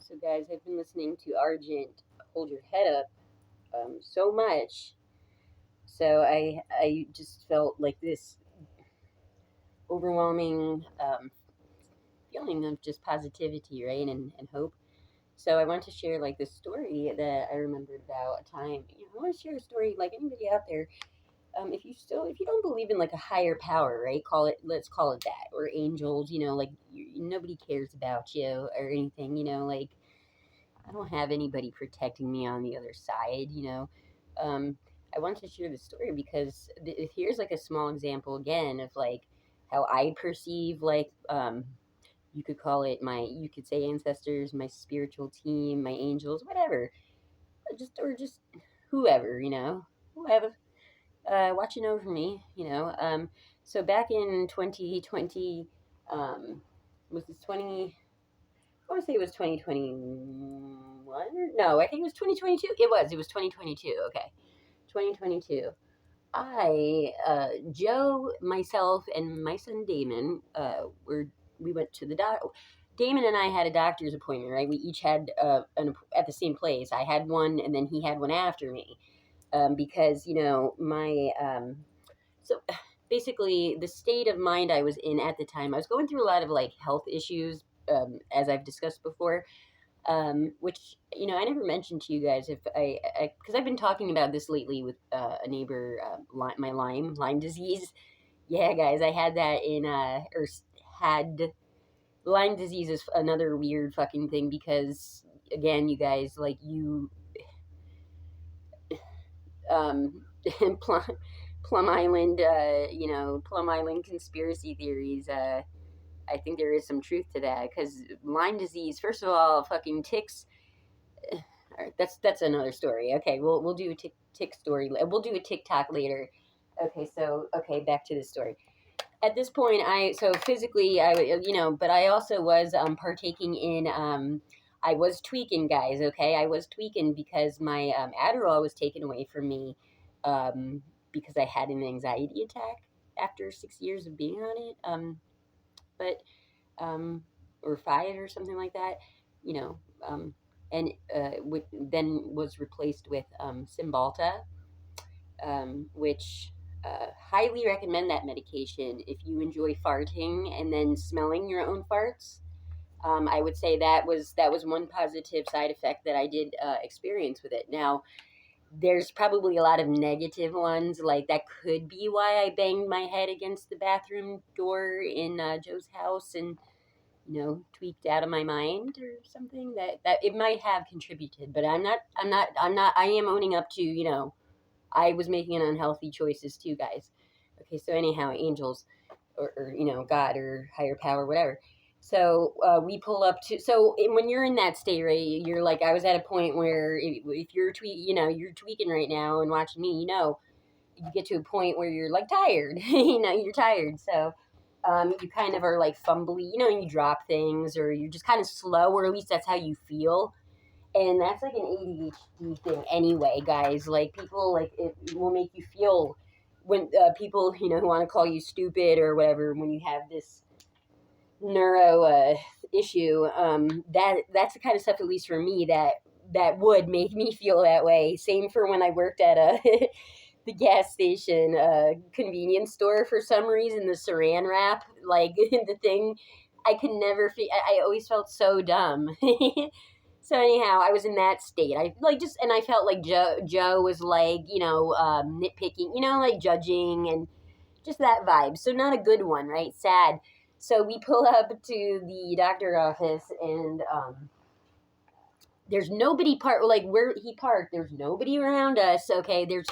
So, guys, I've been listening to Argent Hold Your Head Up so much. So, I just felt like this overwhelming feeling of just positivity, right? And hope. So, I want to share like this story that I remembered about a time. I want to share a story like anybody out there. If you don't believe in like a higher power, right? Let's call it that, or angels. Like nobody cares about you or anything. Like I don't have anybody protecting me on the other side. Um, I want to share this story because here's like a small example again of like how I perceive like you could call it you could say ancestors, my spiritual team, my angels, whatever, or just whoever watching over me. So back in 2020, was this 20? I want to say it was 2021. No, I think it was 2022. It was 2022. Okay, 2022. Joe, myself, and my son Damon, we went to the doc. Damon and I had a doctor's appointment, right? We each had at the same place. I had one, and then he had one after me, because so basically the state of mind I was in at the time, I was going through a lot of like health issues, as I've discussed before, which I never mentioned to you guys if because I've been talking about this lately with a neighbor, my Lyme disease. Yeah, guys, I had that had Lyme disease is another weird fucking thing because again, you guys, like um, Plum, Plum Island, Plum Island conspiracy theories. I think there is some truth to that because Lyme disease, first of all, fucking ticks. All right, that's another story. Okay, we'll do a tick story. We'll do a TikTok later. Okay, back to the story. At this point, so physically, but I also was partaking in. I was tweaking, guys. Okay, I was tweaking because my Adderall was taken away from me, because I had an anxiety attack after 6 years of being on it. But or 5 or something like that, you know, and then was replaced with Cymbalta, which highly recommend that medication if you enjoy farting and then smelling your own farts. I would say that was one positive side effect that I did experience with it. Now, there's probably a lot of negative ones, like that could be why I banged my head against the bathroom door in Joe's house and tweaked out of my mind or something. That it might have contributed, but I am owning up to, I was making unhealthy choices too, guys. Okay, so anyhow, angels or God or higher power, whatever. So we pull up to, when you're in that state, right, you're like, I was at a point where if you're you're tweaking right now and watching me, you get to a point where you're like tired, you're tired. So you kind of are like fumbly, you drop things or you're just kind of slow, or at least that's how you feel. And that's like an ADHD thing anyway, guys. Like people, like it will make you feel when people, who want to call you stupid or whatever, when you have this neuro issue, that's the kind of stuff, at least for me, that would make me feel that way. Same for when I worked at the gas station convenience store. For some reason, the saran wrap, like the thing, I could never I always felt so dumb. So anyhow, I was in that state. And I felt like Joe was like, nitpicking, like judging and just that vibe. So not a good one, right? Sad. So we pull up to the doctor office, and there's nobody like where he parked. There's nobody around us. Okay, there's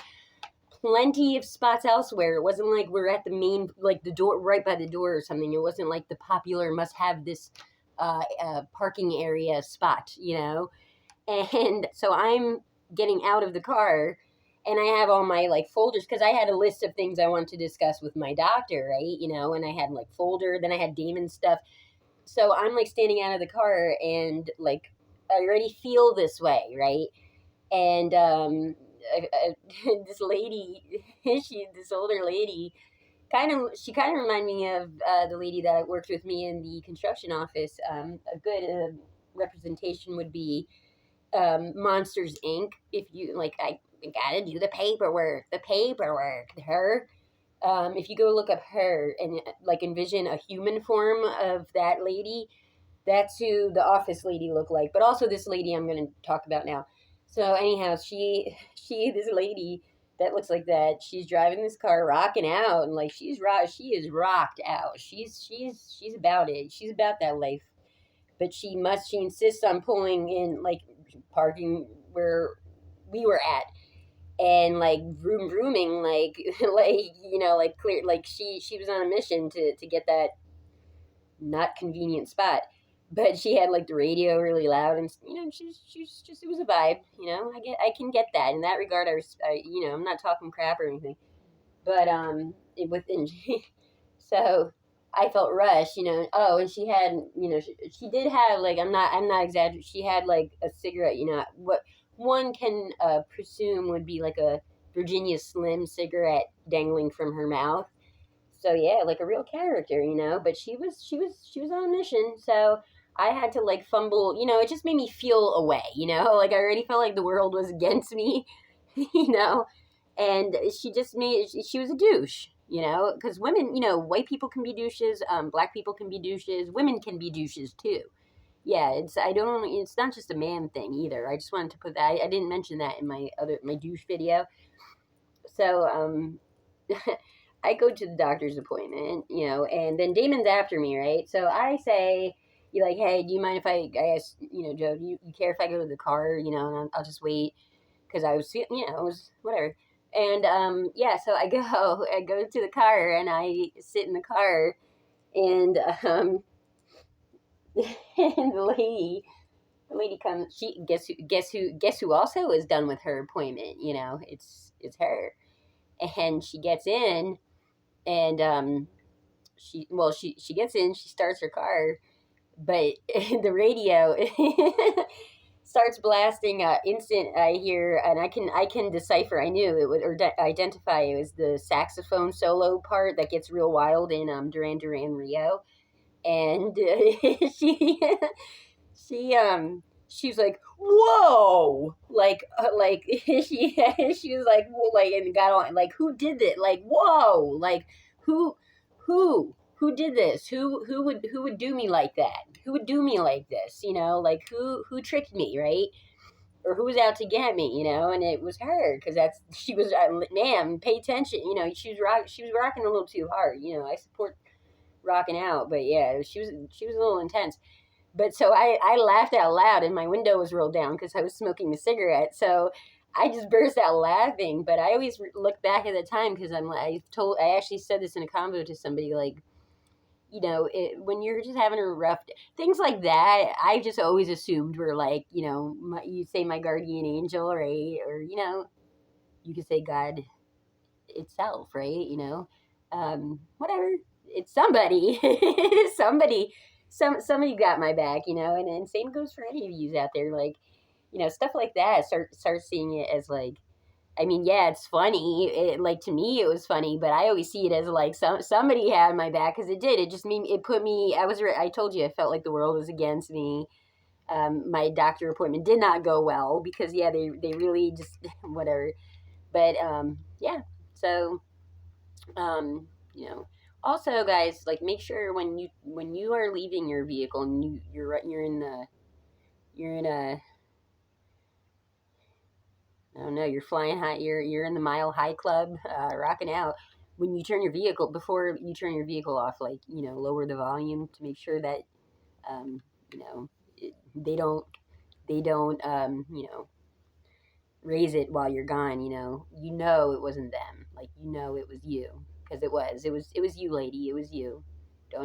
plenty of spots elsewhere. It wasn't like we're at the main, like the door, right by the door or something. It wasn't like the popular must have this parking area spot, And so I'm getting out of the car, and I have all my like folders because I had a list of things I wanted to discuss with my doctor, right? And I had like folder, then I had Damon's stuff. So I'm like standing out of the car, and like I already feel this way, right? And this lady, this older lady, she kind of reminded me of the lady that worked with me in the construction office. A good representation would be Monsters Inc. If you like, I gotta do the paperwork. Her. If you go look up her and like envision a human form of that lady, that's who the office lady looked like. But also this lady I'm going to talk about now. So anyhow, this lady that looks like that. She's driving this car, rocking out, and like she is rocked out. She's about it. She's about that life. But she insists on pulling in, like parking where we were at, and like vrooming, like like clear, like she was on a mission to get that not convenient spot. But she had like the radio really loud, and she's just, it was a vibe. I can get that in that regard. I'm not talking crap or anything, but within so I felt rushed. Oh, and she had, she did have, like, I'm not exaggerating, she had like a cigarette, what one can presume would be like a Virginia Slim cigarette dangling from her mouth. So yeah, like a real character, but she was on a mission. So I had to like fumble, it just made me feel away, like I already felt like the world was against me. you know and she was a douche, because women, white people can be douches, black people can be douches, women can be douches too. Yeah, it's not just a man thing either. I just wanted to put that, I didn't mention that in my douche video. So I go to the doctor's appointment, and then Damon's after me, right? So I say, you like, hey, do you mind if I ask, Joe, do you care if I go to the car, and I'll just wait, because I was, it was whatever. And yeah, so I go to the car, and I sit in the car, and and the lady comes. She guess who also is done with her appointment. It's her, and she gets in, and she gets in, she starts her car, but the radio starts blasting instant. I hear, and I can decipher, I knew it would, or identify it was the saxophone solo part that gets real wild in Duran Duran Rio. And she she was like, whoa, like she was like, whoa, like, and got on, like, who did it, like, whoa, like, who did this, who would do me like that, who would do me like this, like, who tricked me, right? Or who was out to get me, and it was her, because she was, ma'am, pay attention, she was rocking a little too hard. I support rocking out, but yeah, she was a little intense. But so I laughed out loud, and my window was rolled down because I was smoking a cigarette. So I just burst out laughing. But I always look back at the time, because I actually said this in a convo to somebody, like, when you're just having a rough day, things like that, I just always assumed were like, you say my guardian angel, right? Or, you could say God itself, right? Whatever. It's somebody, somebody got my back, and same goes for any of you out there, like, stuff like that. Start seeing it as like, I mean, yeah, it's funny. Like, to me, it was funny, but I always see it as like somebody had my back, because it did. It just made it put me. I told you, I felt like the world was against me. My doctor appointment did not go well, because yeah, they really just whatever. But yeah, so um, you know. Also, guys, like, make sure when you are leaving your vehicle, and you're in a I don't know, you're flying high, you're in the Mile High Club, rocking out. When you turn your vehicle, before you turn your vehicle off, like, lower the volume to make sure that um, you know they don't raise it while you're gone. It wasn't them, like, it was you, because it was you, lady, it was you.